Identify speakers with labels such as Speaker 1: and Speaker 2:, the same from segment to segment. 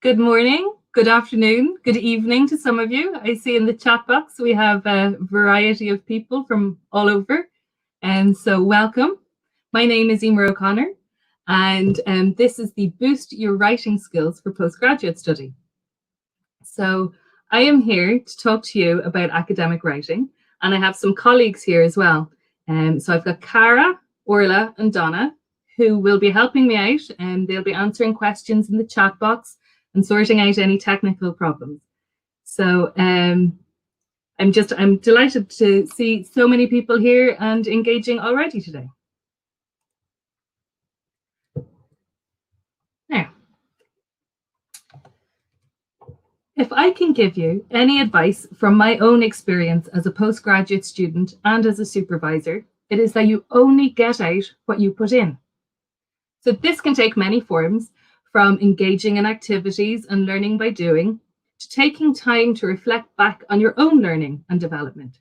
Speaker 1: Good morning, good afternoon, good evening to some of you. I see in the chat box we have a variety of people from all over, and so welcome. My name is Emer O'Connor, and this is the Boost Your Writing Skills for Postgraduate Study. So I am here to talk to you about academic writing, and I have some colleagues here as well. So I've got Cara, Orla, and Donna, who will be helping me out, and they'll be answering questions in the chat box and sorting out any technical problems. So I'm delighted to see so many people here and engaging already today. Now, if I can give you any advice from my own experience as a postgraduate student and as a supervisor, it is that you only get out what you put in. So this can take many forms, from engaging in activities and learning by doing, to taking time to reflect back on your own learning and development.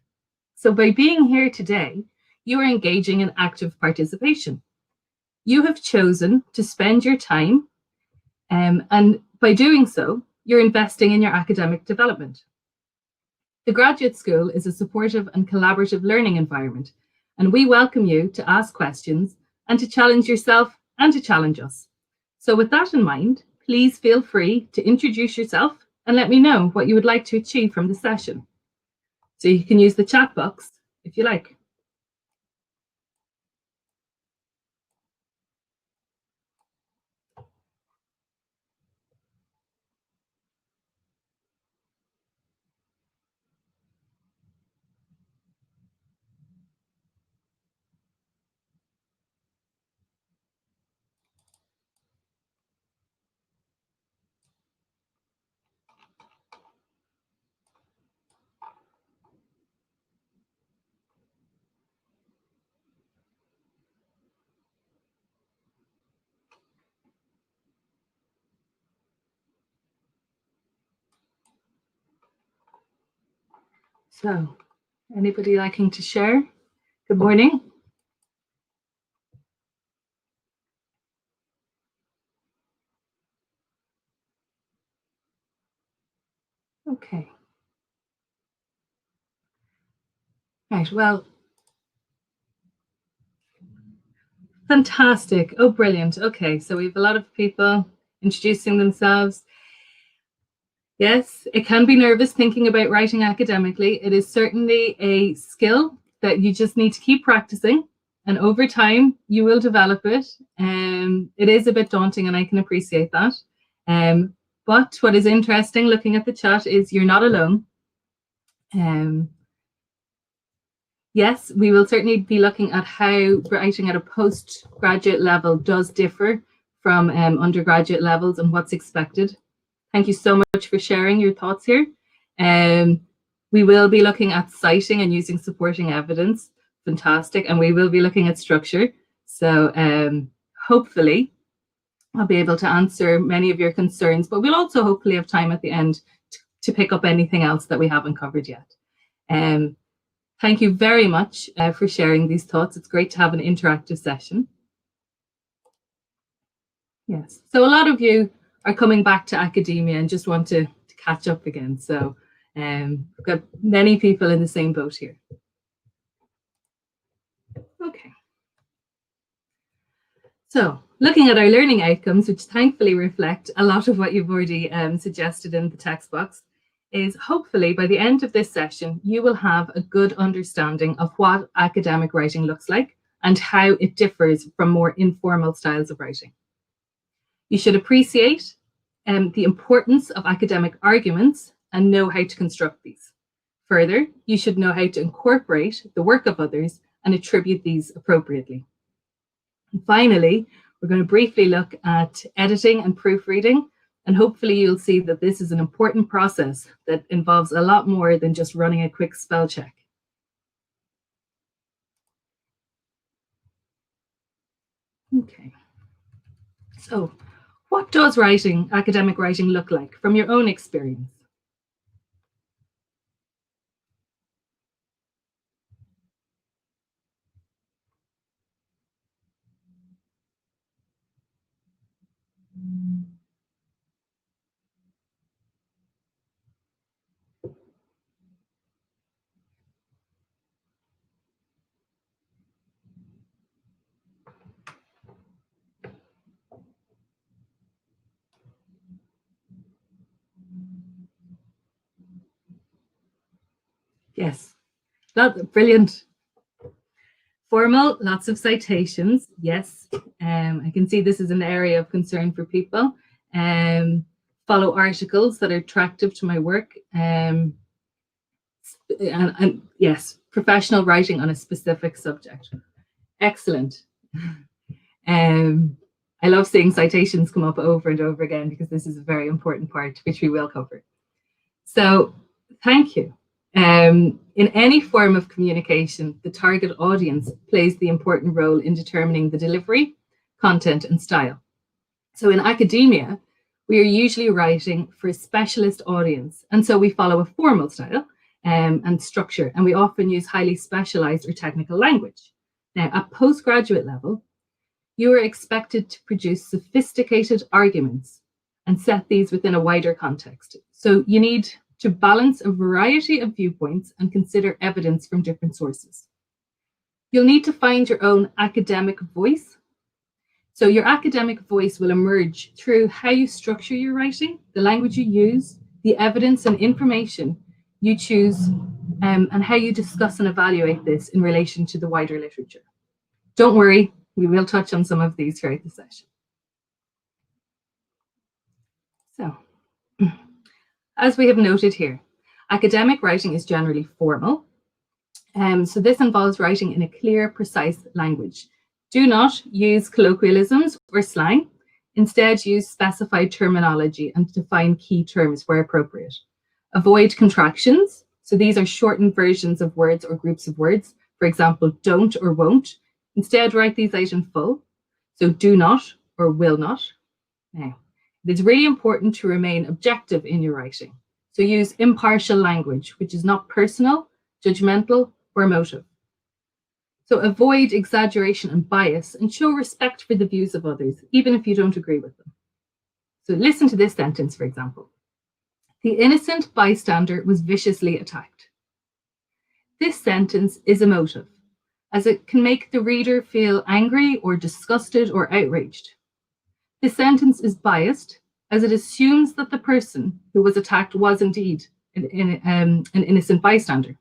Speaker 1: So by being here today, you are engaging in active participation. You have chosen to spend your time, and by doing so, you're investing in your academic development. The graduate school is a supportive and collaborative learning environment, and we welcome you to ask questions and to challenge yourself and to challenge us. So with that in mind, please feel free to introduce yourself and let me know what you would like to achieve from the session. So you can use the chat box if you like. So, anybody liking to share? Good morning. Okay. Right, well, fantastic. Oh, brilliant. Okay, so we have a lot of people introducing themselves. Yes, it can be nervous thinking about writing academically. It is certainly a skill that you just need to keep practicing, and over time you will develop it. It is a bit daunting, and I can appreciate that. But what is interesting looking at the chat is you're not alone. Yes, we will certainly be looking at how writing at a postgraduate level does differ from undergraduate levels and what's expected. Thank you so much for sharing your thoughts here. We will be looking at citing and using supporting evidence. Fantastic. And we will be looking at structure. So hopefully I'll be able to answer many of your concerns, but we'll also hopefully have time at the end to pick up anything else that we haven't covered yet. Thank you very much for sharing these thoughts. It's great to have an interactive session. Yes, so a lot of you are coming back to academia and just want to catch up again. So we've got many people in the same boat here. Okay. So looking at our learning outcomes, which thankfully reflect a lot of what you've already suggested in the text box, is hopefully by the end of this session, you will have a good understanding of what academic writing looks like and how it differs from more informal styles of writing. You should appreciate the importance of academic arguments and know how to construct these. Further, you should know how to incorporate the work of others and attribute these appropriately. And finally, we're going to briefly look at editing and proofreading, and hopefully you'll see that this is an important process that involves a lot more than just running a quick spell check. Okay, so what does academic writing look like from your own experience? Yes, that's brilliant. Formal, lots of citations. Yes, I can see this is an area of concern for people. Follow articles that are attractive to my work. And yes, professional writing on a specific subject. Excellent. I love seeing citations come up over and over again because this is a very important part, which we will cover. So thank you. In any form of communication, the target audience plays the important role in determining the delivery, content, and style. So in academia, we are usually writing for a specialist audience, and so we follow a formal style and structure, and we often use highly specialized or technical language. Now, at postgraduate level, you are expected to produce sophisticated arguments and set these within a wider context. So you need to balance a variety of viewpoints and consider evidence from different sources. You'll need to find your own academic voice. So your academic voice will emerge through how you structure your writing, the language you use, the evidence and information you choose, and how you discuss and evaluate this in relation to the wider literature. Don't worry, we will touch on some of these throughout the session. So, as we have noted here, academic writing is generally formal. So this involves writing in a clear, precise language. Do not use colloquialisms or slang. Instead, use specified terminology and define key terms where appropriate. Avoid contractions. So these are shortened versions of words or groups of words. For example, don't or won't. Instead, write these out in full. So do not or will not. Now, it is really important to remain objective in your writing. So use impartial language, which is not personal, judgmental, or emotive. So avoid exaggeration and bias and show respect for the views of others, even if you don't agree with them. So listen to this sentence, for example. The innocent bystander was viciously attacked. This sentence is emotive, as it can make the reader feel angry or disgusted or outraged. The sentence is biased, as it assumes that the person who was attacked was indeed an innocent bystander.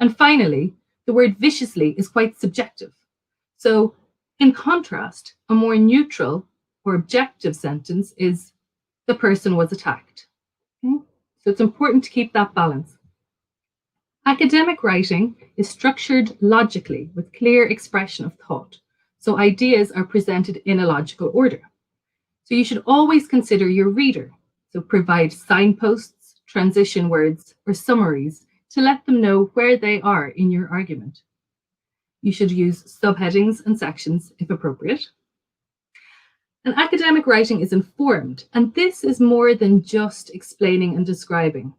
Speaker 1: And finally, the word viciously is quite subjective. So, in contrast, a more neutral or objective sentence is the person was attacked. Okay? So it's important to keep that balance. Academic writing is structured logically with clear expression of thought. So ideas are presented in a logical order. So you should always consider your reader. So provide signposts, transition words, or summaries to let them know where they are in your argument. You should use subheadings and sections if appropriate. And academic writing is informed, and this is more than just explaining and describing.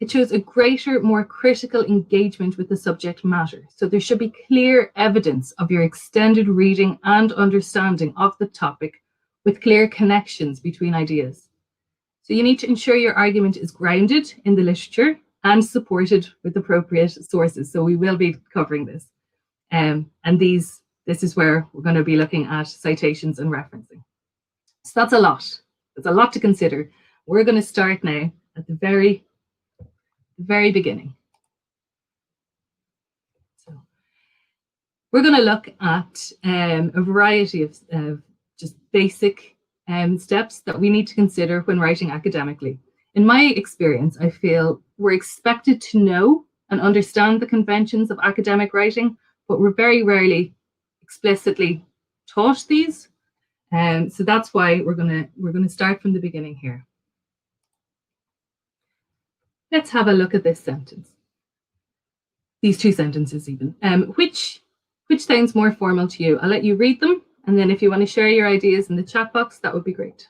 Speaker 1: It shows a greater, more critical engagement with the subject matter. So there should be clear evidence of your extended reading and understanding of the topic with clear connections between ideas. So you need to ensure your argument is grounded in the literature and supported with appropriate sources. So we will be covering this. And this is where we're going to be looking at citations and referencing. So that's a lot. There's a lot to consider. We're going to start now at the very beginning. So we're going to look at a variety of just basic steps that we need to consider when writing academically. In my experience, I feel we're expected to know and understand the conventions of academic writing, but we're very rarely explicitly taught these. So that's why we're gonna start from the beginning here. Let's have a look at this sentence. These two sentences even. Which sounds more formal to you? I'll let you read them, and then if you want to share your ideas in the chat box, that would be great.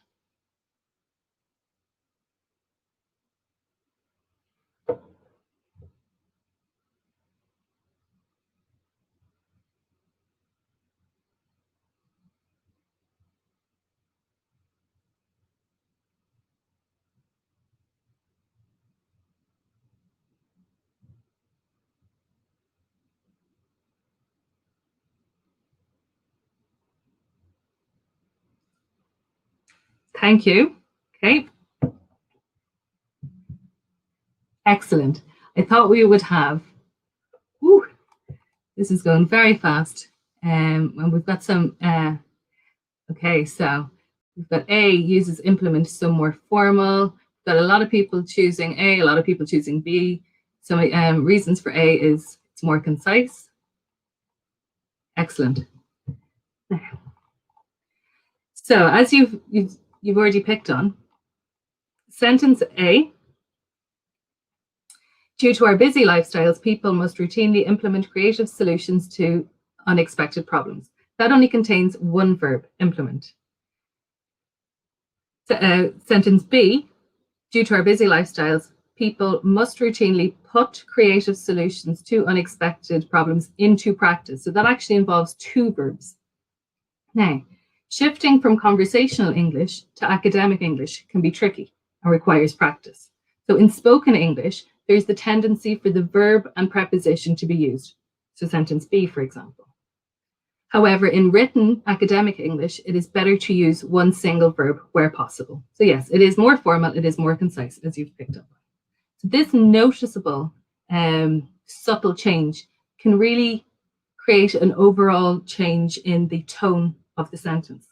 Speaker 1: Thank you. Okay. Excellent. I thought we would have, whew, this is going very fast. And we've got some, okay, so we've got A, uses implement, so more formal. We've got a lot of people choosing A, a lot of people choosing B. So reasons for A is it's more concise. Excellent. So as you've already picked on, sentence A, due to our busy lifestyles, people must routinely implement creative solutions to unexpected problems. That only contains one verb, implement. Sentence B, due to our busy lifestyles, people must routinely put creative solutions to unexpected problems into practice. So that actually involves two verbs. Now, shifting from conversational English to academic English can be tricky and requires practice. So in spoken English, there's the tendency for the verb and preposition to be used. So sentence B, for example. However, in written academic English, it is better to use one single verb where possible. So yes, it is more formal, it is more concise, as you've picked up. So this noticeable, subtle change can really create an overall change in the tone of the sentence.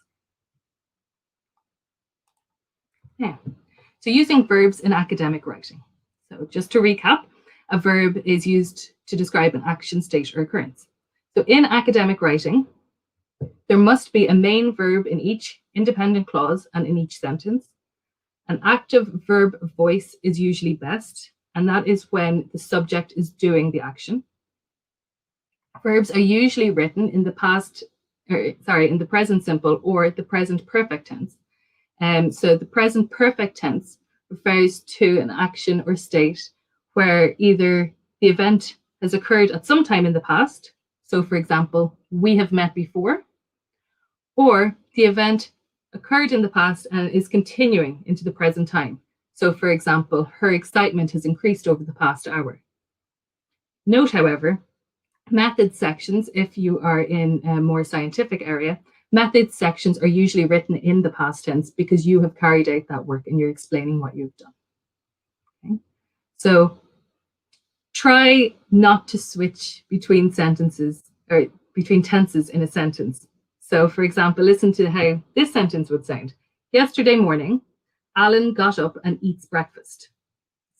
Speaker 1: Now, so using verbs in academic writing. So just to recap, a verb is used to describe an action, state, or occurrence. So in academic writing, there must be a main verb in each independent clause and in each sentence. An active verb voice is usually best, and that is when the subject is doing the action. Verbs are usually written in the in the present simple or the present perfect tense. So the present perfect tense refers to an action or state where either the event has occurred at some time in the past. So for example, we have met before, or the event occurred in the past and is continuing into the present time. So for example, her excitement has increased over the past hour. Note, however, method sections, if you are in a more scientific area, method sections are usually written in the past tense because you have carried out that work and you're explaining what you've done. Okay? So try not to switch between sentences or between tenses in a sentence. So for example, listen to how this sentence would sound. Yesterday morning, Alan got up and eats breakfast.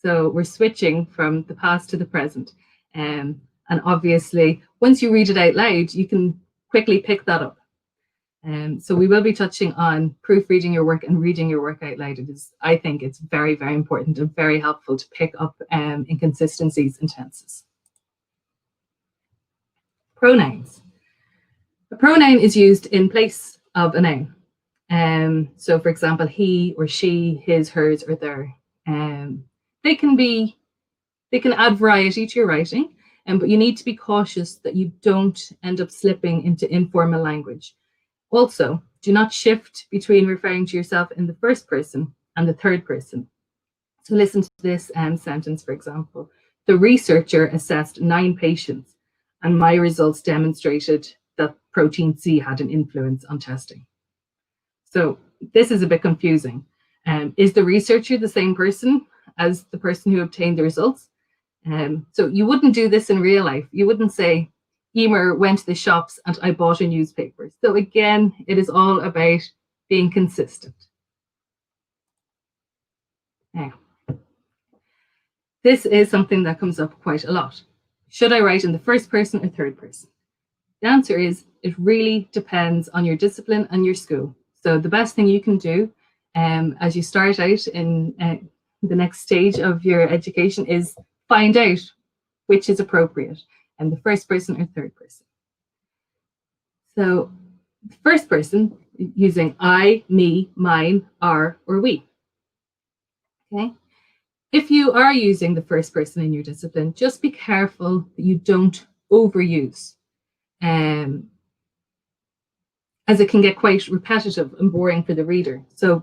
Speaker 1: So we're switching from the past to the present. And obviously, once you read it out loud, you can quickly pick that up. So we will be touching on proofreading your work and reading your work out loud. I think it's very, very important and very helpful to pick up inconsistencies in tenses. Pronouns. A pronoun is used in place of a noun. So for example, he or she, his, hers, or their. They can add variety to your writing, but you need to be cautious that you don't end up slipping into informal language. Also, do not shift between referring to yourself in the first person and the third person. So listen to this sentence, for example. The researcher assessed 9 patients, and my results demonstrated that protein C had an influence on testing. So this is a bit confusing. Is the researcher the same person as the person who obtained the results? So you wouldn't do this in real life. You wouldn't say, Emer went to the shops and I bought a newspaper. So again, it is all about being consistent. Now, this is something that comes up quite a lot. Should I write in the first person or third person? The answer is, it really depends on your discipline and your school. So the best thing you can do as you start out in the next stage of your education is find out which is appropriate, and the first person or third person. So the first person using I, me, mine, our, or we. Okay. If you are using the first person in your discipline, just be careful that you don't overuse, as it can get quite repetitive and boring for the reader. So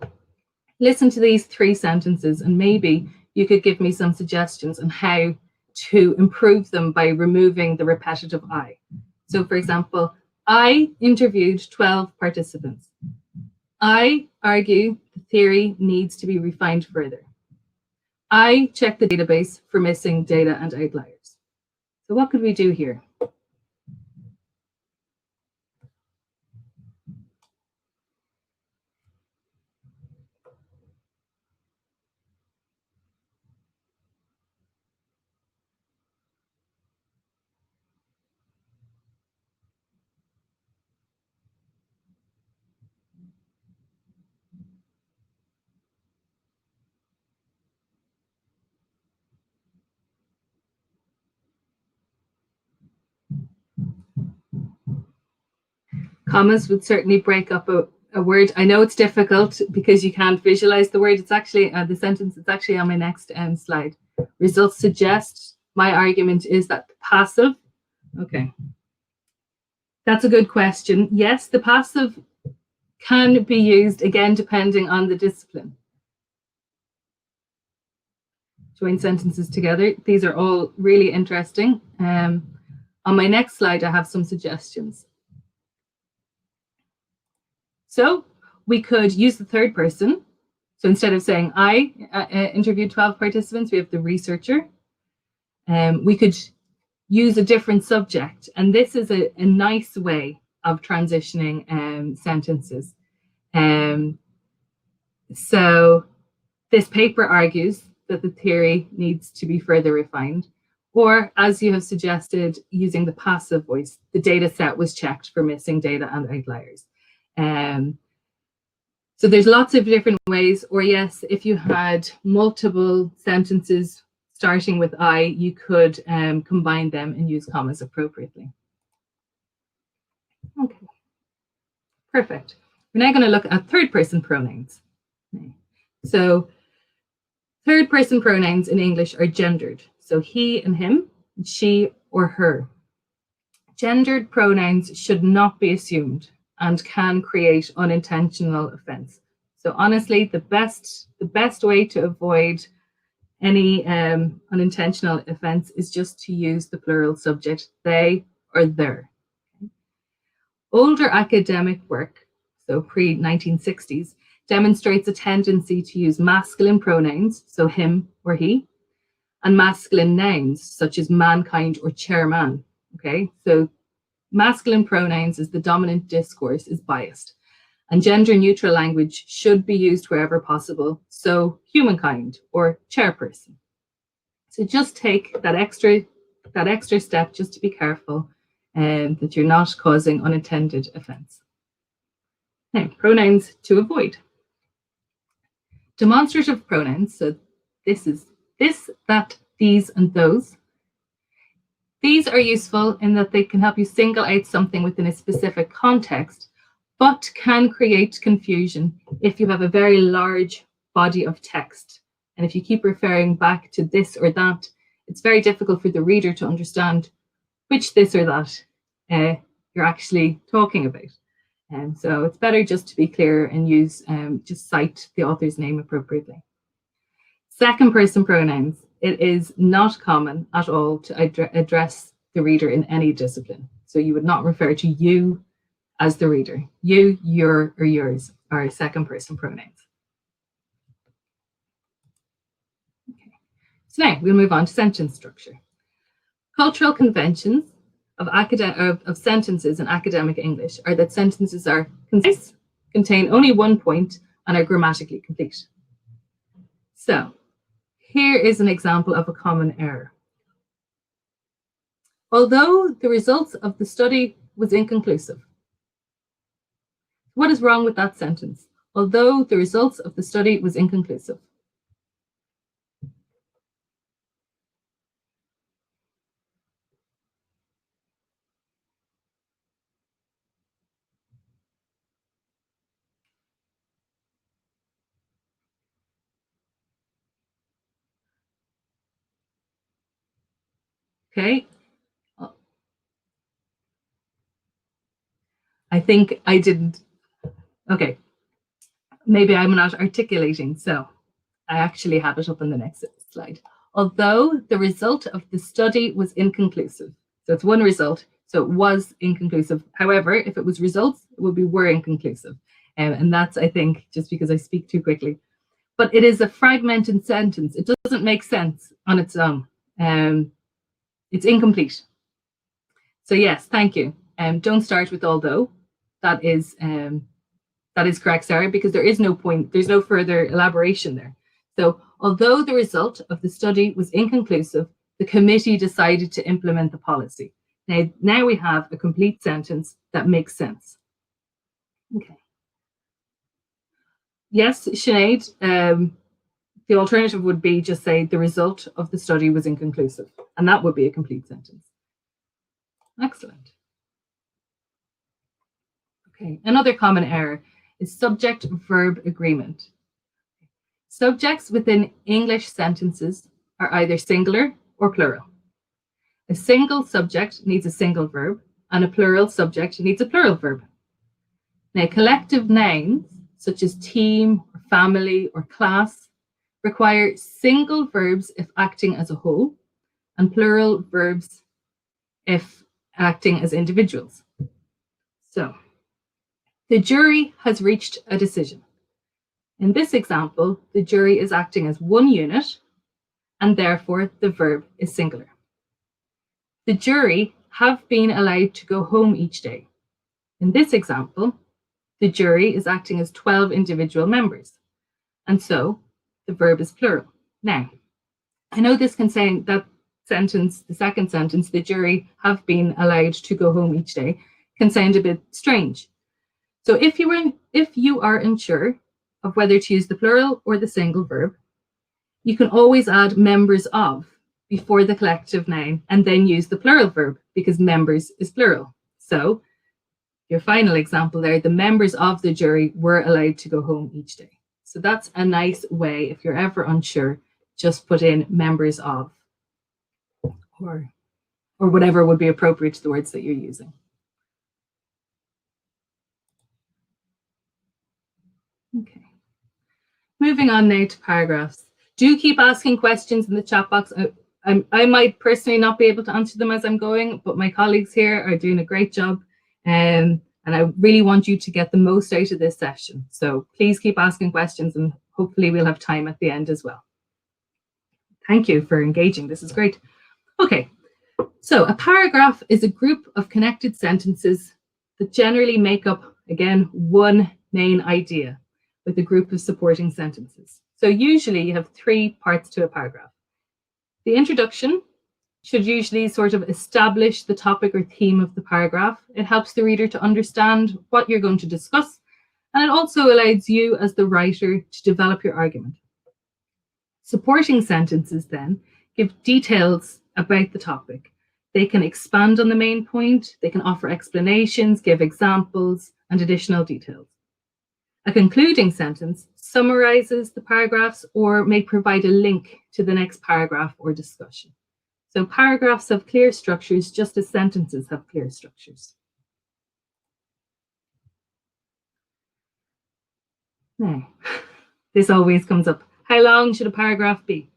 Speaker 1: listen to these 3 sentences and maybe you could give me some suggestions on how to improve them by removing the repetitive I. So for example, I interviewed 12 participants. I argue the theory needs to be refined further. I check the database for missing data and outliers. So what could we do here? Commas would certainly break up a word. I know it's difficult because you can't visualize the word. It's actually the sentence. It's actually on my next slide. Results suggest. My argument is that the passive. Okay, that's a good question. Yes, the passive can be used again depending on the discipline. Join sentences together. These are all really interesting. On my next slide, I have some suggestions. So we could use the third person. So instead of saying I interviewed 12 participants, we have the researcher. We could use a different subject. And this is a nice way of transitioning sentences. So this paper argues that the theory needs to be further refined. Or, as you have suggested, using the passive voice, the data set was checked for missing data and outliers. So there's lots of different ways. Or yes, if you had multiple sentences starting with I, you could combine them and use commas appropriately. Okay, perfect. We're now going to look at third person pronouns. So third person pronouns in English are gendered. So he and him, she or her. Gendered pronouns should not be assumed and can create unintentional offense. So honestly, the best way to avoid any unintentional offense is just to use the plural subject, they or their. Older academic work, so pre-1960s, demonstrates a tendency to use masculine pronouns, so him or he, and masculine nouns, such as mankind or chairman. Okay, so masculine pronouns as the dominant discourse is biased, and gender-neutral language should be used wherever possible, so humankind or chairperson. So just take that extra step just to be careful that you're not causing unintended offense. Now, pronouns to avoid. Demonstrative pronouns, so this is this, that, these, and those. These are useful in that they can help you single out something within a specific context, but can create confusion if you have a very large body of text. And if you keep referring back to this or that, it's very difficult for the reader to understand which this or that you're actually talking about. So it's better just to be clear and use, just cite the author's name appropriately. Second person pronouns. It is not common at all to address the reader in any discipline. So you would not refer to you as the reader. You, your, or yours are second person pronouns. Okay. So now we'll move on to sentence structure. Cultural conventions of sentences in academic English are that sentences are concise, contain only one point, and are grammatically complete. So here is an example of a common error. Although the results of the study was inconclusive. What is wrong with that sentence? Although the results of the study was inconclusive. Okay. I think I didn't. Okay. Maybe I'm not articulating. So I actually have it up on the next slide. Although the result of the study was inconclusive. So it's one result. So it was inconclusive. However, if it was results, it would be were inconclusive. And that's, I think, just because I speak too quickly. but it is a fragmented sentence. It doesn't make sense on its own. It's incomplete. So yes, thank you. Don't start with although. That is correct, Sarah, because there is no point, there's no further elaboration there. So although the result of the study was inconclusive, the committee decided to implement the policy. Now we have a complete sentence that makes sense. Okay. Yes, Sinead, the alternative would be just say the result of the study was inconclusive, and that would be a complete sentence. Excellent. Okay, another common error is subject-verb agreement. Subjects within English sentences are either singular or plural. A single subject needs a single verb, and a plural subject needs a plural verb. Now, collective nouns, such as team, or family, or class, require single verbs if acting as a whole, and plural verbs if acting as individuals. So, the jury has reached a decision. In this example, the jury is acting as one unit, and therefore the verb is singular. The jury have been allowed to go home each day. In this example, the jury is acting as 12 individual members, and so the verb is plural. Now, I know this can sound, that sentence, the second sentence, the jury have been allowed to go home each day, can sound a bit strange. So if you are unsure of whether to use the plural or the single verb, you can always add members of before the collective noun and then use the plural verb because members is plural. So your final example there, the members of the jury were allowed to go home each day. So that's a nice way, if you're ever unsure, just put in members of or whatever would be appropriate to the words that you're using. Okay. Moving on now to paragraphs. Do keep asking questions in the chat box. I might personally not be able to answer them as I'm going, but my colleagues here are doing a great job. And I really want you to get the most out of this session. So please keep asking questions and hopefully we'll have time at the end as well. Thank you for engaging. This is great. Okay, so a paragraph is a group of connected sentences that generally make up, again, one main idea with a group of supporting sentences. So usually you have three parts to a paragraph. The introduction should usually sort of establish the topic or theme of the paragraph. It helps the reader to understand what you're going to discuss, and it also allows you as the writer to develop your argument. Supporting sentences then give details about the topic. They can expand on the main point, they can offer explanations, give examples, and additional details. A concluding sentence summarizes the paragraphs or may provide a link to the next paragraph or discussion. So paragraphs have clear structures just as sentences have clear structures. Now, this always comes up. How long should a paragraph be?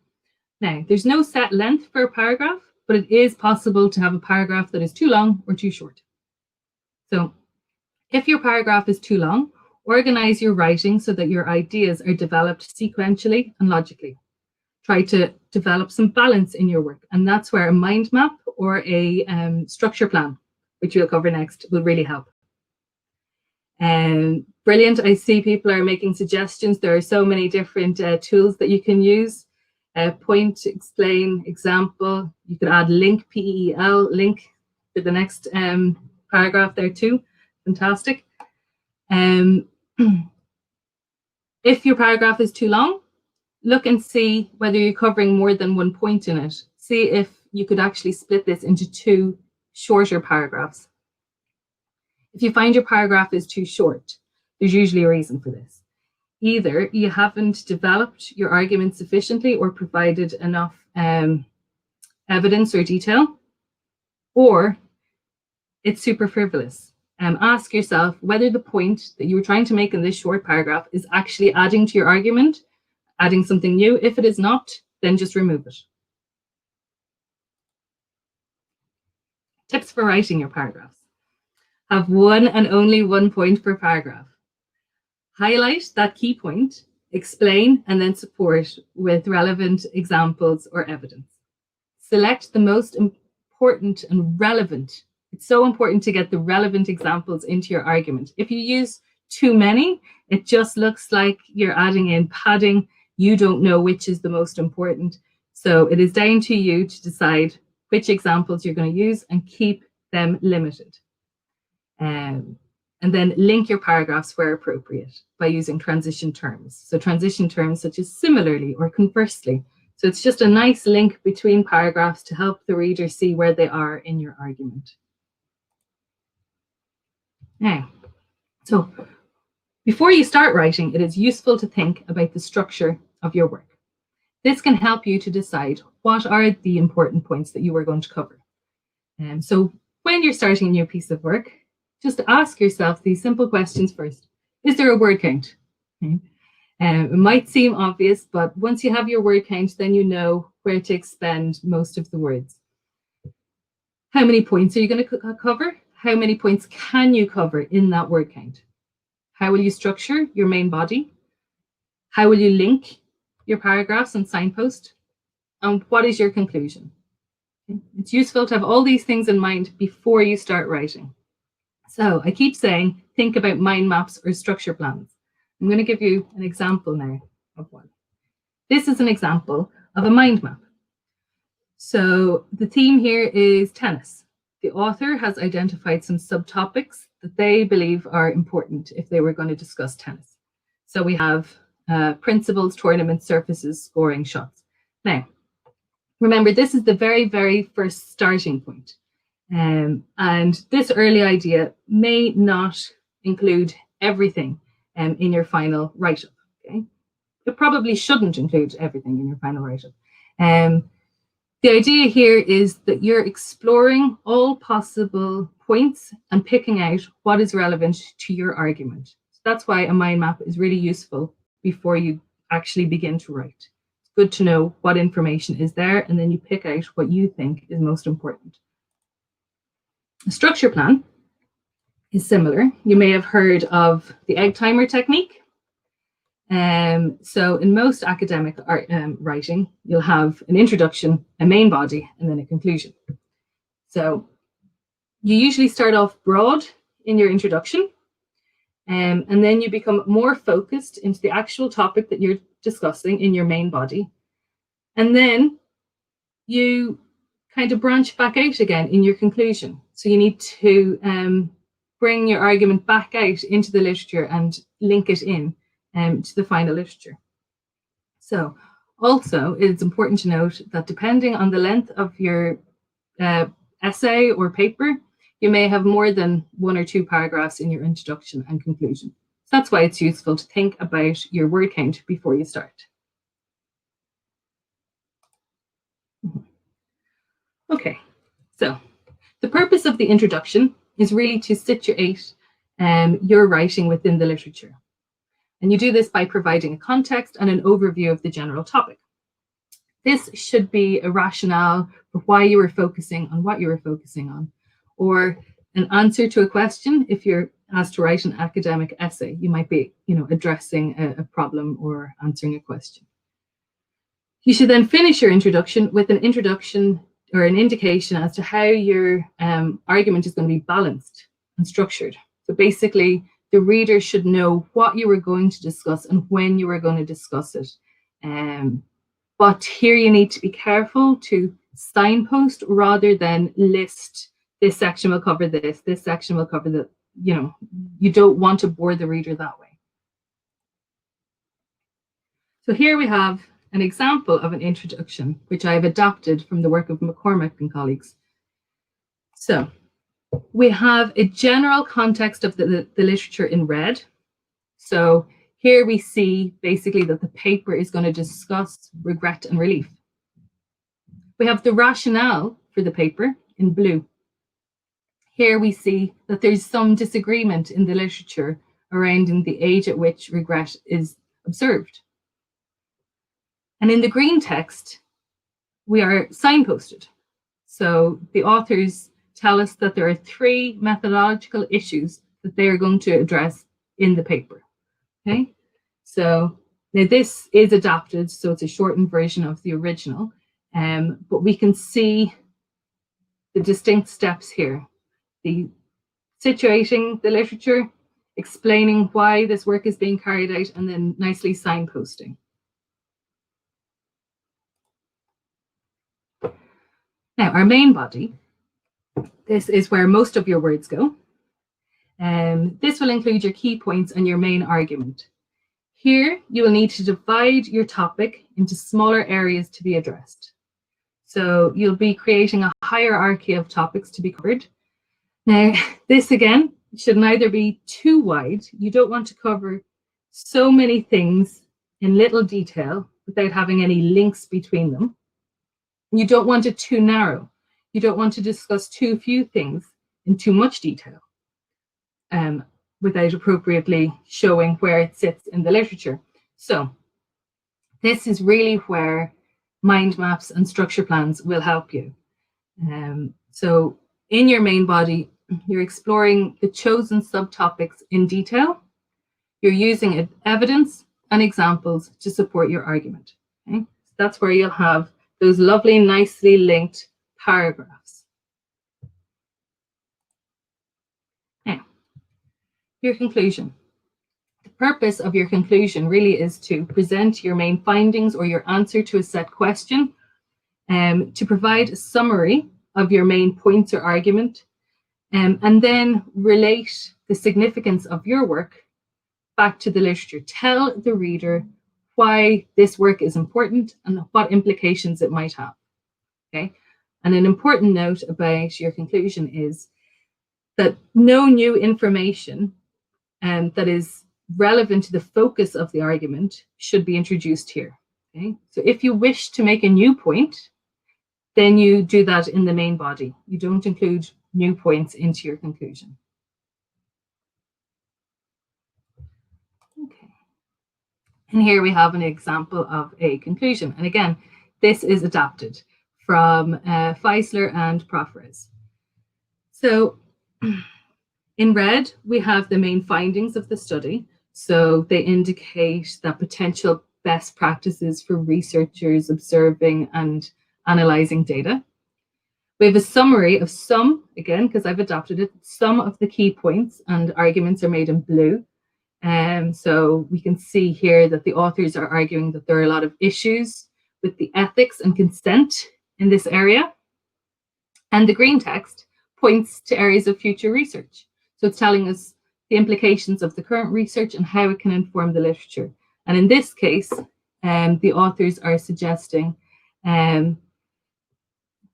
Speaker 1: Now, there's no set length for a paragraph, but it is possible to have a paragraph that is too long or too short. So if your paragraph is too long, organize your writing so that your ideas are developed sequentially and logically. Try to develop some balance in your work, and that's where a mind map or a structure plan, which we'll cover next, will really help. Brilliant. I see people are making suggestions. There are so many different tools that you can use. Point, explain, example. You could add link, PEL, link to the next paragraph there too. Fantastic. If your paragraph is too long, look and see whether you're covering more than one point in it. See if you could actually split this into two shorter paragraphs. If you find your paragraph is too short, there's usually a reason for this. Either you haven't developed your argument sufficiently or provided enough evidence or detail, or it's super frivolous. Ask yourself whether the point that you were trying to make in this short paragraph is actually adding to your argument, adding something new. If it is not, then just remove it. Tips for writing your paragraphs. Have one and only one point per paragraph. Highlight that key point Explain and then support with relevant examples or evidence. Select the most important and relevant. It's so important to get the relevant examples into your argument. If you use too many, it just looks like you're adding in padding. You don't know which is the most important. So it is down to you to decide which examples you're going to use and keep them limited. And then link your paragraphs where appropriate by using transition terms. So transition terms such as similarly or conversely. So it's just a nice link between paragraphs to help the reader see where they are in your argument. Now, so before you start writing, it is useful to think about the structure of your work. This can help you to decide what are the important points that you are going to cover. So when you're starting a new piece of work, just ask yourself these simple questions first. Is there a word count? Okay. It might seem obvious, but once you have your word count, then you know where to expend most of the words. How many points are you going to cover? How many points can you cover in that word count? How will you structure your main body? How will you link your paragraphs and signpost? And what is your conclusion? Okay. It's useful to have all these things in mind before you start writing. So I keep saying, think about mind maps or structure plans. I'm going to give you an example now of one. This is an example of a mind map. So the theme here is tennis. The author has identified some subtopics that they believe are important if they were going to discuss tennis. So we have principles, tournaments, surfaces, scoring, shots. Now, remember, this is the very, very first starting point. And this early idea may not include everything in your final write-up. Okay? It probably shouldn't include everything in your final write-up. The idea here is that you're exploring all possible points and picking out what is relevant to your argument. So that's why a mind map is really useful before you actually begin to write. It's good to know what information is there, and then you pick out what you think is most important. A structure plan is similar. You may have heard of the egg timer technique. So in most academic writing, you'll have an introduction, a main body, and then a conclusion. So you usually start off broad in your introduction, and then you become more focused into the actual topic that you're discussing in your main body. And then you kind of branch back out again in your conclusion. So you need to bring your argument back out into the literature and link it in to the final literature. So also, it's important to note that depending on the length of your essay or paper, you may have more than 1 or 2 paragraphs in your introduction and conclusion. So that's why it's useful to think about your word count before you start. Okay, so the purpose of the introduction is really to situate your writing within the literature. And you do this by providing a context and an overview of the general topic. This should be a rationale for why you were focusing on what you were focusing on, or an answer to a question. If you're asked to write an academic essay, you might be, addressing a problem or answering a question. You should then finish your introduction with an introduction or an indication as to how your argument is going to be balanced and structured. So basically, the reader should know what you were going to discuss and when you were going to discuss it. But here you need to be careful to signpost rather than list, this section will cover this section will cover that. You don't want to bore the reader that way. So here we have an example of an introduction, which I have adapted from the work of McCormack and colleagues. So we have a general context of the literature in red. So here we see basically that the paper is going to discuss regret and relief. We have the rationale for the paper in blue. Here we see that there's some disagreement in the literature around the age at which regret is observed. And in the green text, we are signposted. So the authors tell us that there are 3 methodological issues that they are going to address in the paper. Okay, so Now this is adapted, so it's a shortened version of the original, but we can see the distinct steps here. The situating the literature, explaining why this work is being carried out, and then nicely signposting. Now, our main body, this is where most of your words go. This will include your key points and your main argument. Here, you will need to divide your topic into smaller areas to be addressed. So you'll be creating a hierarchy of topics to be covered. Now, this again should neither be too wide. You don't want to cover so many things in little detail without having any links between them. You don't want it too narrow. You don't want to discuss too few things in too much detail without appropriately showing where it sits in the literature. So this is really where mind maps and structure plans will help you. So in your main body, you're exploring the chosen subtopics in detail. You're using evidence and examples to support your argument. Okay? So that's where you'll have those lovely, nicely linked paragraphs. Now, your conclusion. The purpose of your conclusion really is to present your main findings or your answer to a set question, to provide a summary of your main points or argument, and then relate the significance of your work back to the literature. Tell the reader why this work is important and what implications it might have. Okay, and an important note about your conclusion is that no new information that is relevant to the focus of the argument should be introduced here. Okay, so if you wish to make a new point, then you do that in the main body. You don't include new points into your conclusion. Okay, and here we have an example of a conclusion. And again, this is adapted from Feisler and Paraphrasing. So in red, we have the main findings of the study. So they indicate that potential best practices for researchers observing and analyzing data. We have a summary of some, again, because I've adapted it, some of the key points and arguments are made in blue. So we can see here that the authors are arguing that there are a lot of issues with the ethics and consent in this area. And the green text points to areas of future research. So it's telling us the implications of the current research and how it can inform the literature. And in this case, the authors are suggesting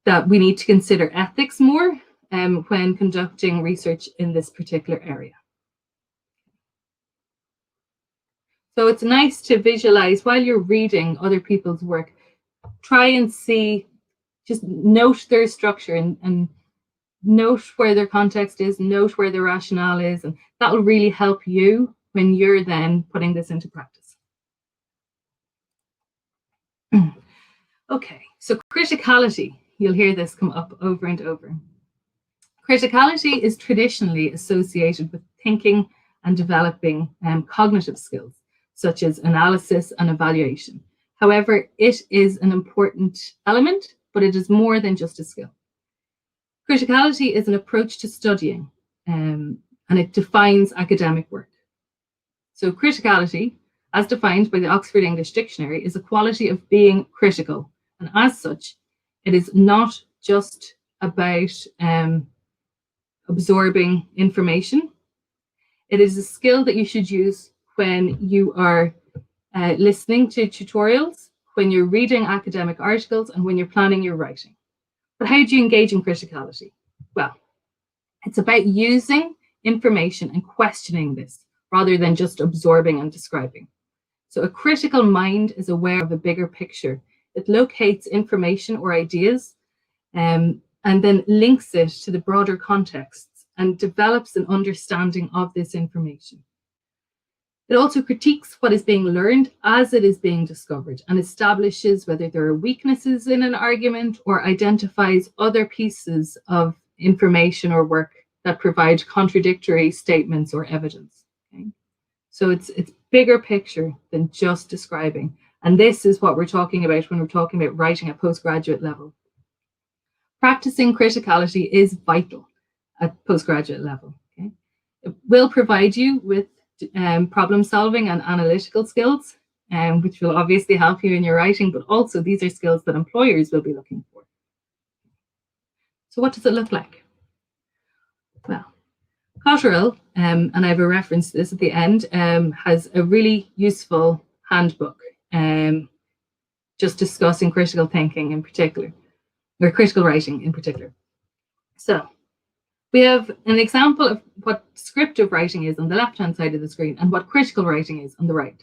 Speaker 1: that we need to consider ethics more when conducting research in this particular area. So it's nice to visualize while you're reading other people's work, try and see, just note their structure and note where their context is, note where their rationale is, and that will really help you when you're then putting this into practice. Okay, so criticality, you'll hear this come up over and over. Criticality is traditionally associated with thinking and developing cognitive skills, such as analysis and evaluation. However, it is an important element, but it is more than just a skill. Criticality is an approach to studying, and it defines academic work. So criticality, as defined by the Oxford English Dictionary, is a quality of being critical. And as such, it is not just about absorbing information. It is a skill that you should use when you are listening to tutorials, when you're reading academic articles, and when you're planning your writing. But how do you engage in criticality? Well, it's about using information and questioning this rather than just absorbing and describing. So a critical mind is aware of a bigger picture. It locates information or ideas and then links it to the broader contexts and develops an understanding of this information. It also critiques what is being learned as it is being discovered and establishes whether there are weaknesses in an argument or identifies other pieces of information or work that provide contradictory statements or evidence. Okay? So it's bigger picture than just describing. And this is what we're talking about when we're talking about writing at postgraduate level. Practicing criticality is vital at postgraduate level. Okay? It will provide you with problem solving and analytical skills, which will obviously help you in your writing, but also these are skills that employers will be looking for. So what does it look like? Well, Cotterill, and I have a reference to this at the end, has a really useful handbook just discussing critical thinking in particular, or critical writing in particular. So we have an example of what descriptive writing is on the left-hand side of the screen and what critical writing is on the right.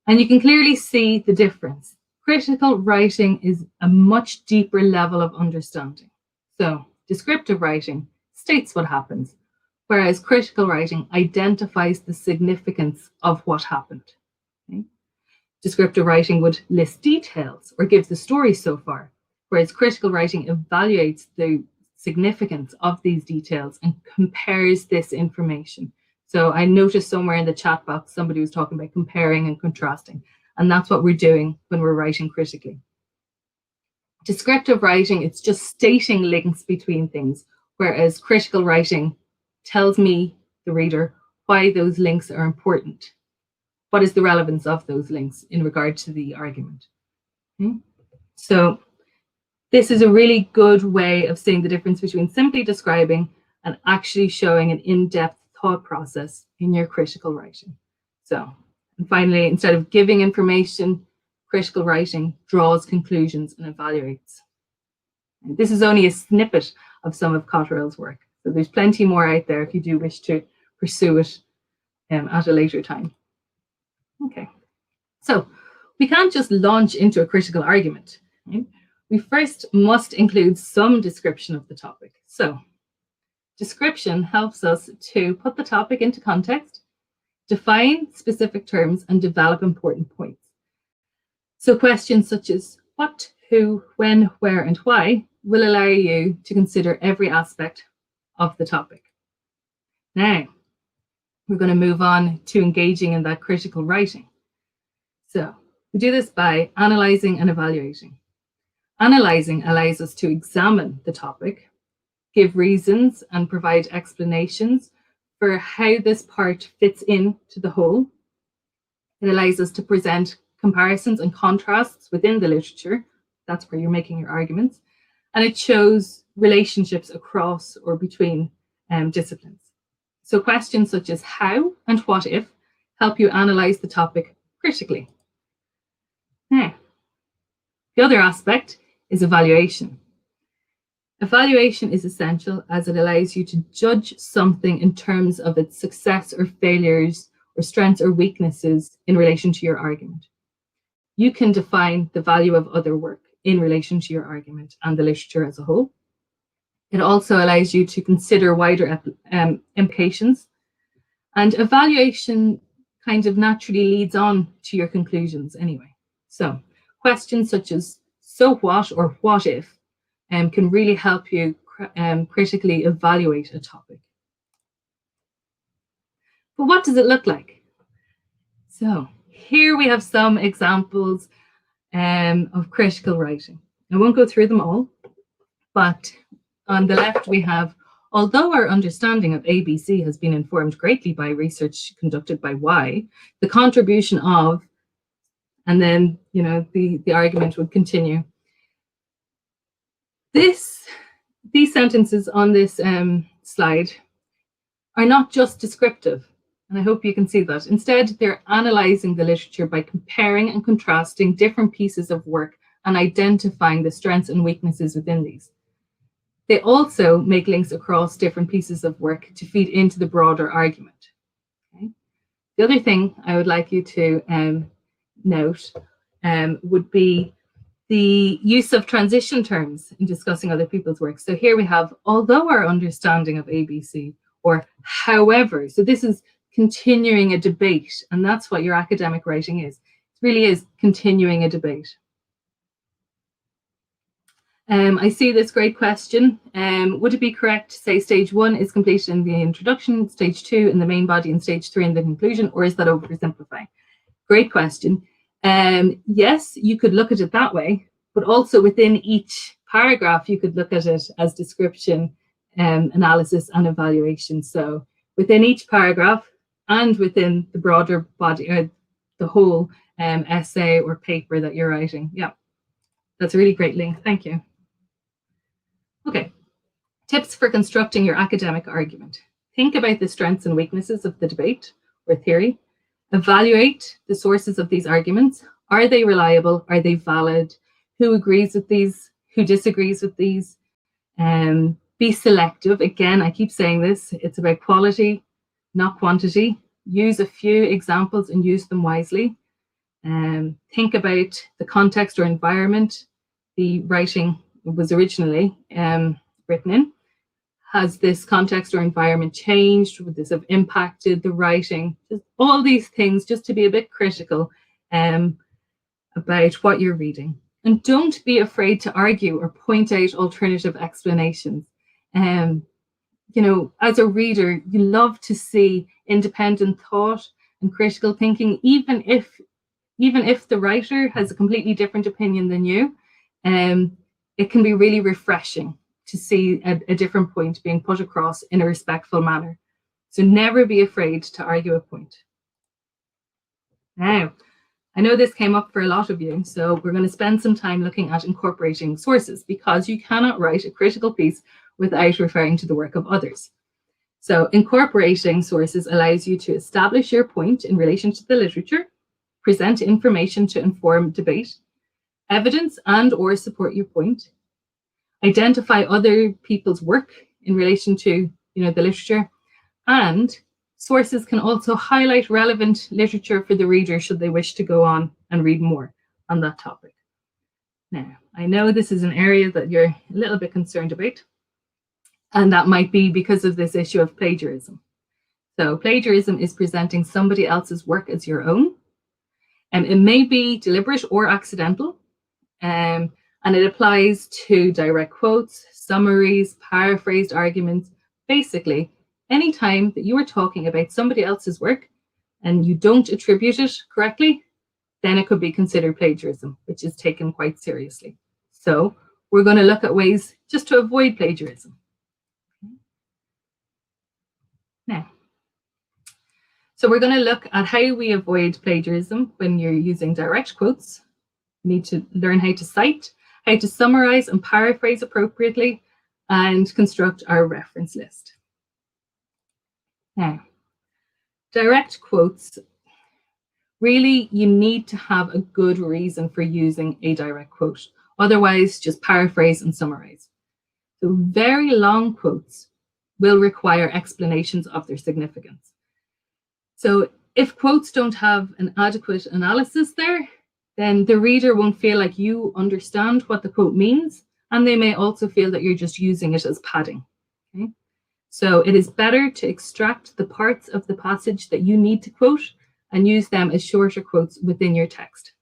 Speaker 1: And you can clearly see the difference. Critical writing is a much deeper level of understanding. So descriptive writing states what happens, whereas critical writing identifies the significance of what happened. Okay? Descriptive writing would list details or give the story so far, whereas critical writing evaluates the significance of these details and compares this information. So I noticed somewhere in the chat box, somebody was talking about comparing and contrasting, and that's what we're doing when we're writing critically. Descriptive writing, it's just stating links between things, whereas critical writing tells me, the reader, why those links are important. What is the relevance of those links in regard to the argument? Okay? So this is a really good way of seeing the difference between simply describing and actually showing an in-depth thought process in your critical writing. So, and finally, instead of giving information, critical writing draws conclusions and evaluates. And this is only a snippet of some of Cotterill's work. So there's plenty more out there if you do wish to pursue it at a later time. Okay, so we can't just launch into a critical argument. Right? We first must include some description of the topic. So description helps us to put the topic into context, define specific terms, and develop important points. So questions such as what, who, when, where, and why will allow you to consider every aspect of the topic. Now, we're going to move on to engaging in that critical writing. So we do this by analysing and evaluating. Analysing allows us to examine the topic, give reasons and provide explanations for how this part fits into the whole. It allows us to present comparisons and contrasts within the literature. That's where you're making your arguments. And it shows relationships across or between disciplines. So questions such as how and what if help you analyse the topic critically. Now, the other aspect is evaluation. Evaluation is essential as it allows you to judge something in terms of its success or failures or strengths or weaknesses in relation to your argument. You can define the value of other work in relation to your argument and the literature as a whole. It also allows you to consider wider implications, and evaluation kind of naturally leads on to your conclusions anyway. So questions such as so what or what if can really help you critically evaluate a topic. But what does it look like? So here we have some examples of critical writing. I won't go through them all, but on the left we have, although our understanding of ABC has been informed greatly by research conducted by Y, the contribution of, and then the argument would continue. These sentences on this slide are not just descriptive, and I hope you can see that. Instead, they're analysing the literature by comparing and contrasting different pieces of work and identifying the strengths and weaknesses within these. They also make links across different pieces of work to feed into the broader argument. Okay? The other thing I would like you to note would be the use of transition terms in discussing other people's work. So here we have, although our understanding of ABC, or however. So this is continuing a debate, and that's what your academic writing is. It really is continuing a debate. I see this great question. Would it be correct to say stage 1 is completed in the introduction, stage 2 in the main body, and stage 3 in the conclusion, or is that oversimplifying? Great question. Yes, you could look at it that way, but also within each paragraph, you could look at it as description, analysis, and evaluation. So within each paragraph and within the broader body, or the whole essay or paper that you're writing. Yeah, that's a really great link. Thank you. Okay, tips for constructing your academic argument. Think about the strengths and weaknesses of the debate or theory. Evaluate the sources of these arguments. Are they reliable? Are they valid? Who agrees with these? Who disagrees with these? Be selective. Again, I keep saying this. It's about quality, not quantity. Use a few examples and use them wisely. Think about the context or environment the writing was originally written in. Has this context or environment changed? Would this have impacted the writing? Just all these things, just to be a bit critical about what you're reading. And don't be afraid to argue or point out alternative explanations. You know, as a reader, you love to see independent thought and critical thinking, even if the writer has a completely different opinion than you. It can be really refreshing to see a different point being put across in a respectful manner. So never be afraid to argue a point. Now, I know this came up for a lot of you, so we're going to spend some time looking at incorporating sources, because you cannot write a critical piece without referring to the work of others. So incorporating sources allows you to establish your point in relation to the literature, present information to inform debate, evidence and or support your point, identify other people's work in relation to the literature, and sources can also highlight relevant literature for the reader should they wish to go on and read more on that topic. Now, I know this is an area that you're a little bit concerned about, and that might be because of this issue of plagiarism. So plagiarism is presenting somebody else's work as your own, and it may be deliberate or accidental. And it applies to direct quotes, summaries, paraphrased arguments. Basically, any time that you are talking about somebody else's work and you don't attribute it correctly, then it could be considered plagiarism, which is taken quite seriously. So we're going to look at ways just to avoid plagiarism. Now, so we're going to look at how we avoid plagiarism when you're using direct quotes. You need to learn how to cite, how to summarize and paraphrase appropriately, and construct our reference list. Now, direct quotes, really you need to have a good reason for using a direct quote. Otherwise, just paraphrase and summarize. So very long quotes will require explanations of their significance. So if quotes don't have an adequate analysis there, then the reader won't feel like you understand what the quote means, and they may also feel that you're just using it as padding. Okay? So it is better to extract the parts of the passage that you need to quote and use them as shorter quotes within your text.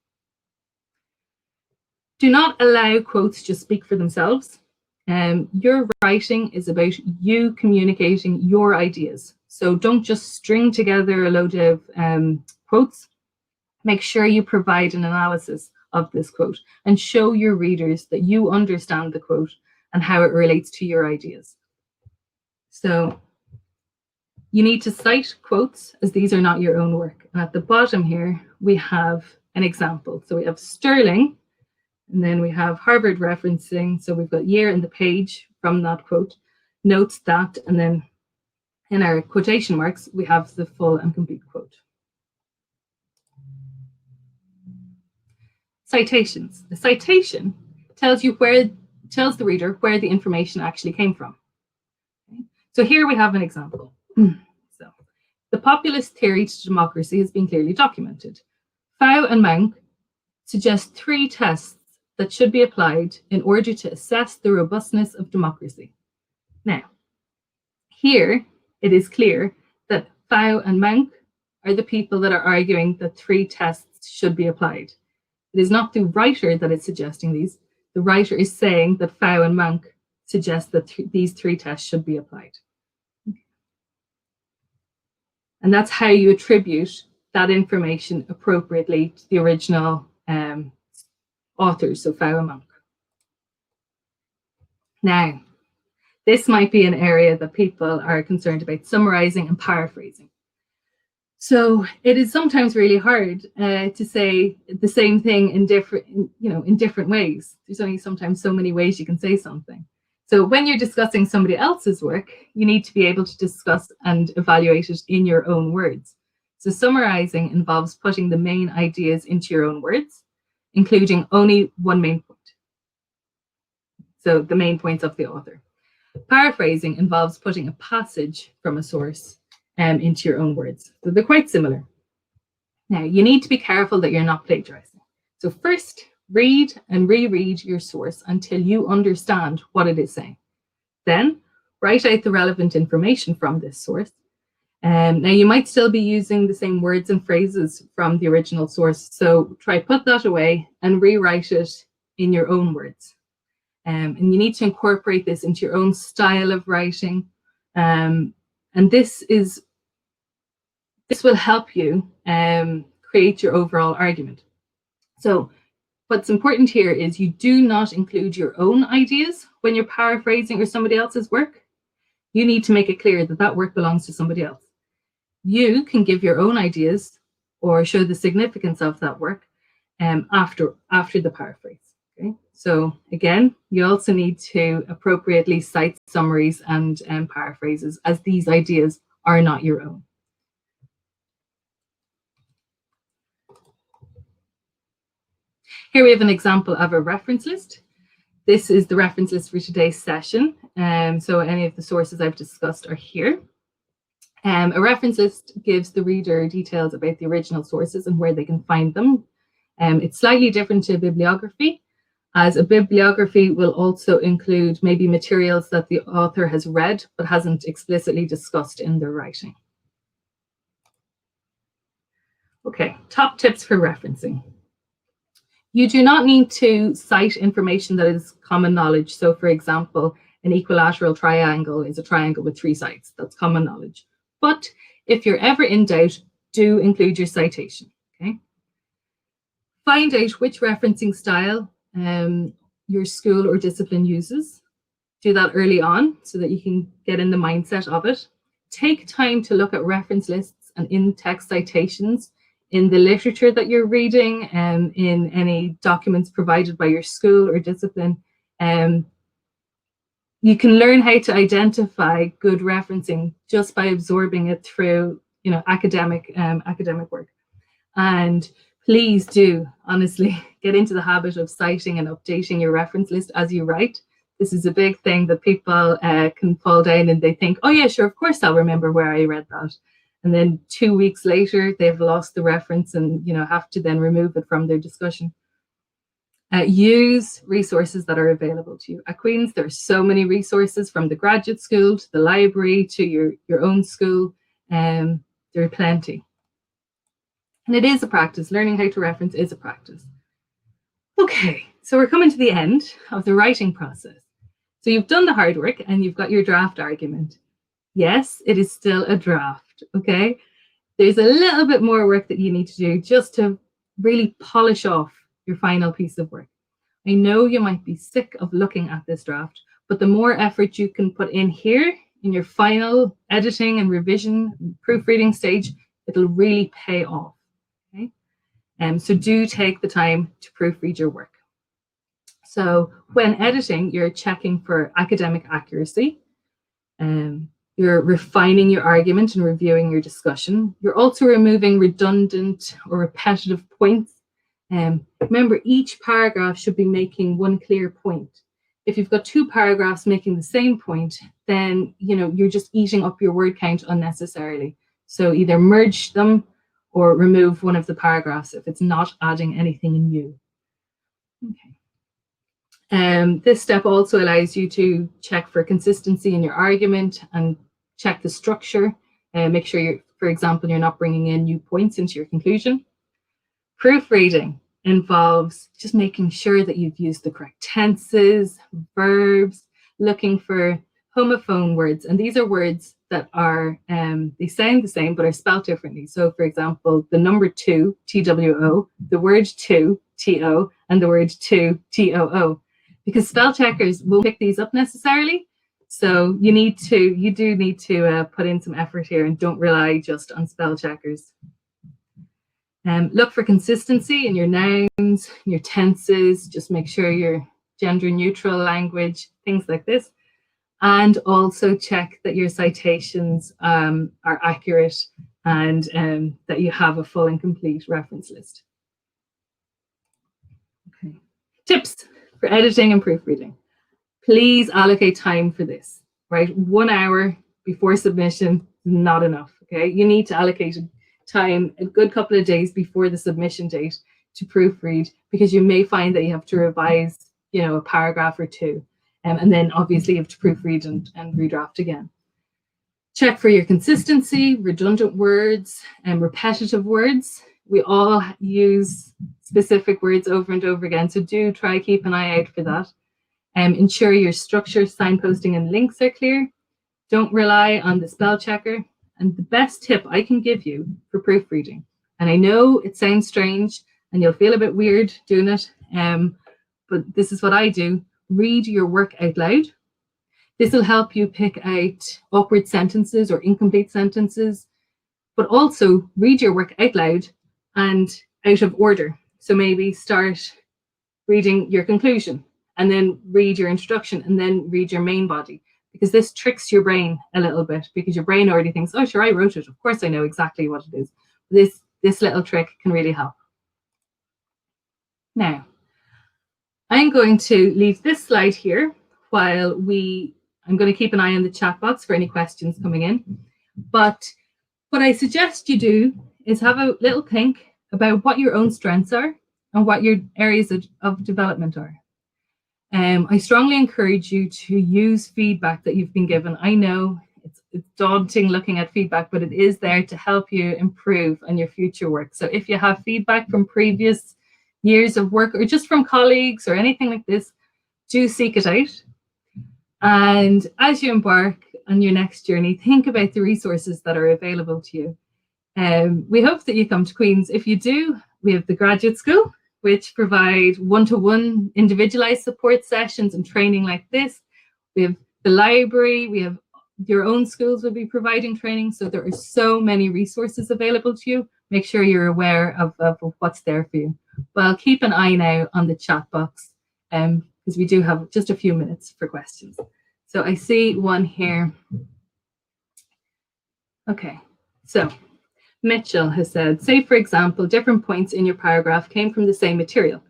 Speaker 1: Do not allow quotes to speak for themselves. Your writing is about you communicating your ideas. So don't just string together a load of quotes. Make sure you provide an analysis of this quote and show your readers that you understand the quote and how it relates to your ideas. So you need to cite quotes as these are not your own work. And at the bottom here, we have an example. So we have Sterling, and then we have Harvard referencing. So we've got year and the page from that quote, notes that, and then in our quotation marks, we have the full and complete quote. Citations. The citation tells the reader where the information actually came from. Okay. So here we have an example. So the populist theory to democracy has been clearly documented. Fau and Monk suggest 3 tests that should be applied in order to assess the robustness of democracy. Now, here it is clear that Fau and Monk are the people that are arguing that 3 tests should be applied. It is not the writer that is suggesting these. the writer is saying that Fau and Monk suggest that these three tests should be applied. And that's how you attribute that information appropriately to the original authors, so Fau and Monk. Now, this might be an area that people are concerned about, summarising and paraphrasing. So it is sometimes really hard to say the same thing in different ways. There's only sometimes so many ways you can say something. So when you're discussing somebody else's work, you need to be able to discuss and evaluate it in your own words. So summarising involves putting the main ideas into your own words, including only one main point. So the main points of the author. Paraphrasing involves putting a passage from a source into your own words. So they're quite similar. Now, you need to be careful that you're not plagiarizing. So first, read and reread your source until you understand what it is saying. Then, write out the relevant information from this source. Now, you might still be using the same words and phrases from the original source, so try put that away and rewrite it in your own words. And you need to incorporate this into your own style of writing. And this will help you create your overall argument. So what's important here is you do not include your own ideas when you're paraphrasing or somebody else's work. You need to make it clear that that work belongs to somebody else. You can give your own ideas or show the significance of that work after the paraphrase. Okay? So again, you also need to appropriately cite summaries and paraphrases, as these ideas are not your own. Here we have an example of a reference list. This is the reference list for today's session. So any of the sources I've discussed are here. A reference list gives the reader details about the original sources and where they can find them. It's slightly different to a bibliography, as a bibliography will also include maybe materials that the author has read but hasn't explicitly discussed in their writing. Okay, top tips for referencing. You do not need to cite information that is common knowledge. So for example, an equilateral triangle is a triangle with 3 sides. That's common knowledge. But if you're ever in doubt, do include your citation. Okay. Find out which referencing style your school or discipline uses. Do that early on so that you can get in the mindset of it. Take time to look at reference lists and in-text citations in the literature that you're reading, in any documents provided by your school or discipline. You can learn how to identify good referencing just by absorbing it through, academic work. And please do, honestly, get into the habit of citing and updating your reference list as you write. This is a big thing that people can fall down and they think, oh yeah, sure, of course I'll remember where I read that. And then 2 weeks later, they've lost the reference and have to then remove it from their discussion. Use resources that are available to you. At Queen's, there are so many resources, from the graduate school to the library to your own school. There are plenty. And it is a practice. Learning how to reference is a practice. Okay, so we're coming to the end of the writing process. So you've done the hard work and you've got your draft argument. Yes, it is still a draft, okay? There's a little bit more work that you need to do just to really polish off your final piece of work. I know you might be sick of looking at this draft, but the more effort you can put in here in your final editing and revision proofreading stage, it'll really pay off. Okay? So do take the time to proofread your work. So when editing, you're checking for academic accuracy. You're refining your argument and reviewing your discussion. You're also removing redundant or repetitive points. Remember, each paragraph should be making one clear point. If you've got 2 paragraphs making the same point, then you're just eating up your word count unnecessarily. So either merge them or remove one of the paragraphs if it's not adding anything new. Okay. This step also allows you to check for consistency in your argument and check the structure. Make sure for example, you're not bringing in new points into your conclusion. Proofreading. involves just making sure that you've used the correct tenses, verbs, looking for homophone words. And these are words that are, they sound the same, but are spelled differently. So for example, the number 2, TWO, the word to, TO, and the word to, TOO. Because spell checkers won't pick these up necessarily. So you do need to put in some effort here and don't rely just on spell checkers. Look for consistency in your nouns, your tenses, just make sure you're gender neutral language, things like this. And also check that your citations are accurate and that you have a full and complete reference list. Okay. Tips for editing and proofreading. Please allocate time for this, right? 1 hour before submission is not enough, okay? You need to allocate time a good couple of days before the submission date to proofread, because you may find that you have to revise, a paragraph or two. And then obviously you have to proofread and redraft again. Check for your consistency, redundant words, and repetitive words. We all use specific words over and over again, so do try keep an eye out for that. Ensure your structure, signposting, and links are clear. Don't rely on the spell checker. And the best tip I can give you for proofreading, and I know it sounds strange and you'll feel a bit weird doing it, but this is what I do. Read your work out loud. This will help you pick out awkward sentences or incomplete sentences, but also read your work out loud and out of order. So maybe start reading your conclusion and then read your introduction and then read your main body, because this tricks your brain a little bit, because your brain already thinks, oh, sure, I wrote it. Of course, I know exactly what it is. This little trick can really help. Now, I'm going to leave this slide here while I'm going to keep an eye on the chat box for any questions coming in. But what I suggest you do is have a little think about what your own strengths are and what your areas of development are. I strongly encourage you to use feedback that you've been given. I know it's daunting looking at feedback, but it is there to help you improve on your future work. So if you have feedback from previous years of work or just from colleagues or anything like this, do seek it out. And as you embark on your next journey, think about the resources that are available to you. We hope that you come to Queen's. If you do, we have the Graduate School, which provide one-to-one individualized support sessions and training like this. We have the library, we have your own schools will be providing training. So there are so many resources available to you. Make sure you're aware of what's there for you. Well, keep an eye now on the chat box because we do have just a few minutes for questions. So I see one here. Okay, so Mitchell has said, say, for example, different points in your paragraph came from the same material.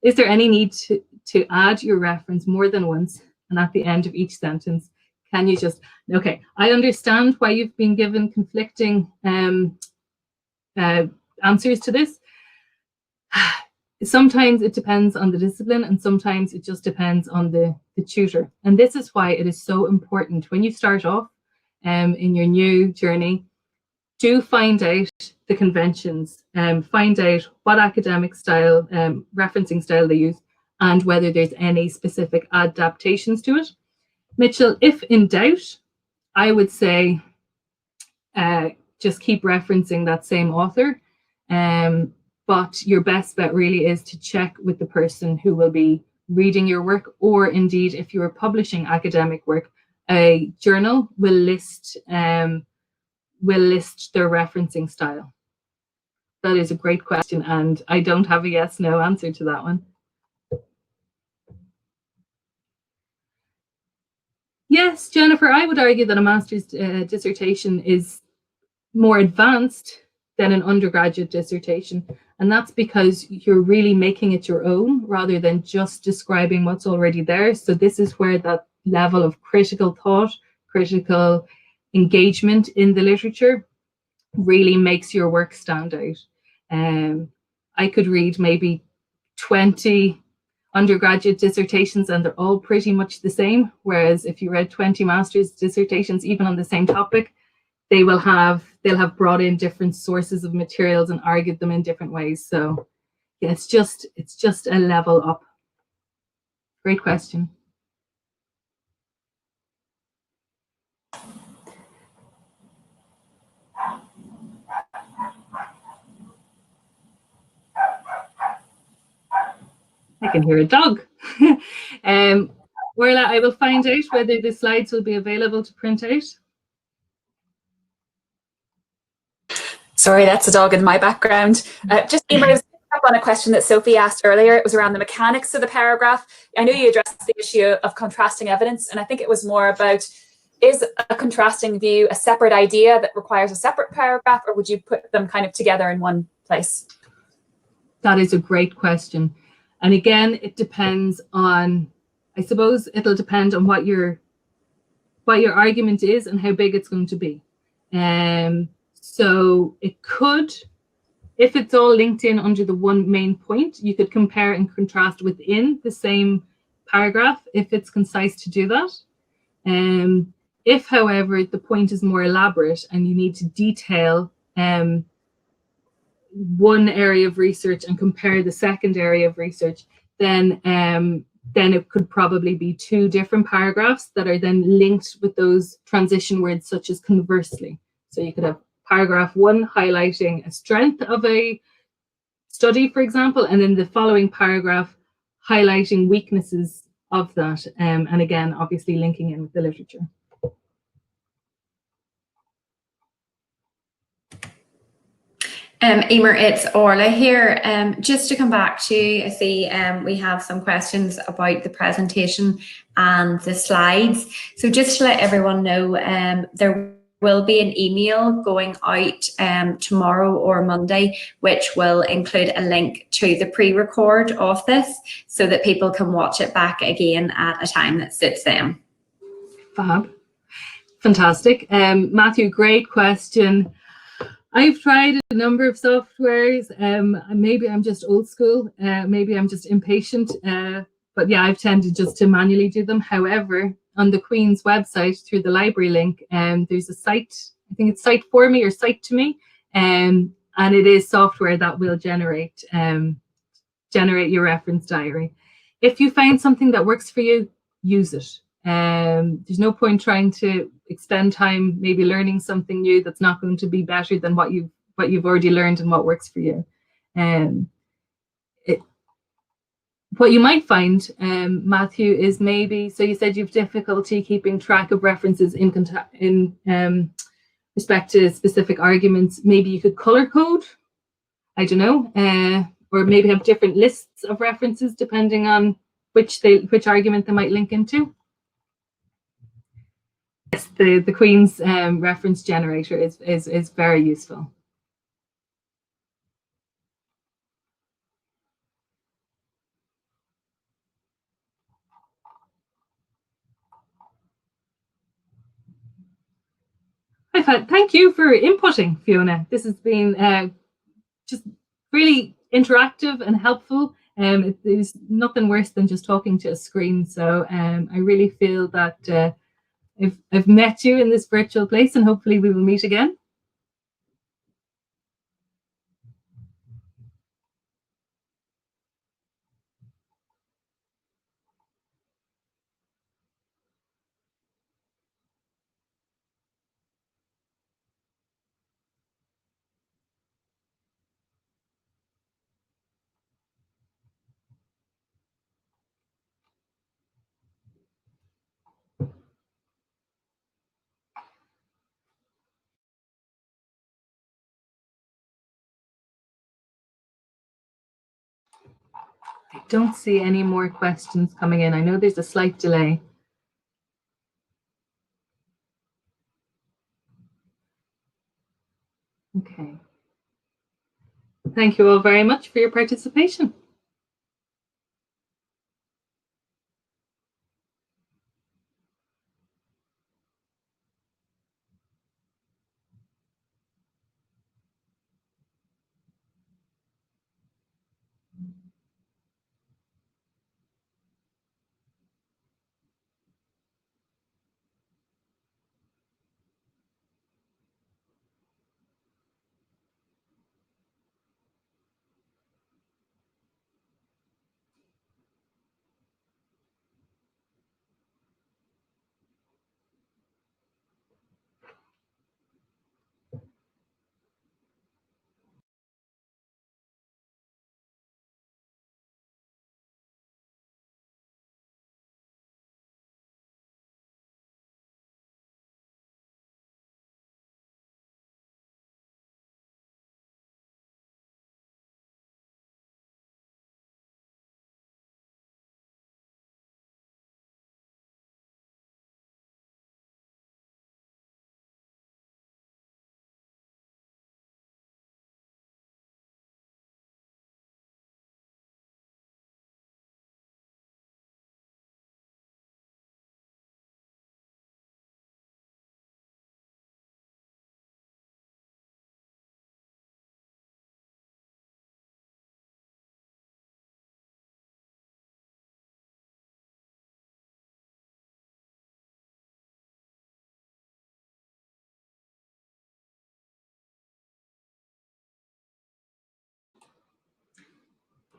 Speaker 1: Is there any need to add your reference more than once and at the end of each sentence? Can you just, okay, I understand why you've been given conflicting answers to this. Sometimes it depends on the discipline and sometimes it just depends on the tutor. And this is why it is so important when you start off in your new journey. Do find out the conventions, find out what academic style, referencing style they use, and whether there's any specific adaptations to it. Mitchell, if in doubt, I would say just keep referencing that same author. But your best bet really is to check with the person who will be reading your work, or indeed, if you are publishing academic work, a journal will list their referencing style. That is a great question, and I don't have a yes/no answer to that one. Yes, Jennifer, I would argue that a master's dissertation is more advanced than an undergraduate dissertation, and that's because you're really making it your own rather than just describing what's already there. So this is where that level of critical thought, critical engagement in the literature really makes your work stand out. I could read maybe 20 undergraduate dissertations and they're all pretty much the same, whereas if you read 20 master's dissertations even on the same topic, they'll have brought in different sources of materials and argued them in different ways. So Yeah, it's just a level up. Great question. I can hear a dog. Orla, I will find out whether the slides will be available to print out.
Speaker 2: Sorry, that's a dog in my background. Just Emer, I was picking up on a question that Sophie asked earlier. It was around the mechanics of the paragraph. I know you addressed the issue of contrasting evidence, and I think it was more about, is a contrasting view a separate idea that requires a separate paragraph, or would you put them kind of together in one place?
Speaker 1: That is a great question. And again, it depends on, I suppose it'll depend on what your argument is and how big it's going to be. So it could, if it's all linked in under the one main point, you could compare and contrast within the same paragraph if it's concise to do that. If, however, the point is more elaborate and you need to detail one area of research and compare the second area of research, then it could probably be two different paragraphs that are then linked with those transition words, such as conversely. So you could have paragraph one highlighting a strength of a study, for example, and then the following paragraph highlighting weaknesses of that. And again, obviously linking in with the literature.
Speaker 3: Emer, it's Orla here. Just to come back to you, I see we have some questions about the presentation and the slides. So just to let everyone know, there will be an email going out tomorrow or Monday, which will include a link to the pre-record of this so that people can watch it back again at a time that suits them.
Speaker 1: Fab. Fantastic. Matthew, great question. I've tried a number of softwares. Maybe I'm just old school. Maybe I'm just impatient. But yeah, I've tended just to manually do them. However, on the Queen's website through the library link, there's a site, I think it's Site for Me or Site to Me, and it is software that will generate your reference diary. If you find something that works for you, use it. There's no point trying to expend time maybe learning something new that's not going to be better than what you've already learned and what works for you. What you might find, Matthew, is maybe, so you said you've difficulty keeping track of references in respect to specific arguments. Maybe you could color code, I don't know, or maybe have different lists of references depending on which argument they might link into. Yes, the Queen's reference generator is very useful. Thank you for inputting, Fiona. This has been just really interactive and helpful. There's nothing worse than just talking to a screen. So I really feel that I've met you in this virtual place, and hopefully we will meet again. I don't see any more questions coming in. I know there's a slight delay. Okay. Thank you all very much for your participation.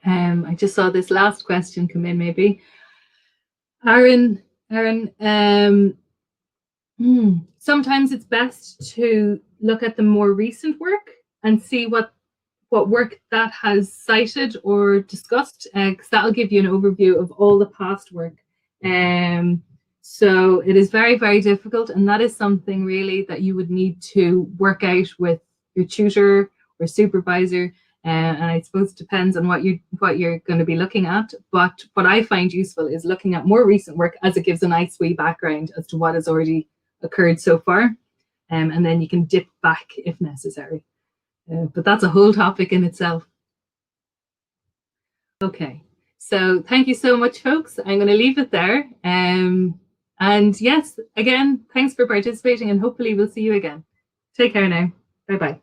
Speaker 1: I just saw this last question come in, maybe. Aaron, sometimes it's best to look at the more recent work and see what work that has cited or discussed, because that'll give you an overview of all the past work. So it is very, very difficult, and that is something really that you would need to work out with your tutor or supervisor. And I suppose it depends on what you're going to be looking at. But what I find useful is looking at more recent work, as it gives a nice wee background as to what has already occurred so far. And then you can dip back if necessary. But that's a whole topic in itself. Okay, so thank you so much, folks. I'm going to leave it there. And yes, again, thanks for participating, and hopefully we'll see you again. Take care now. Bye-bye.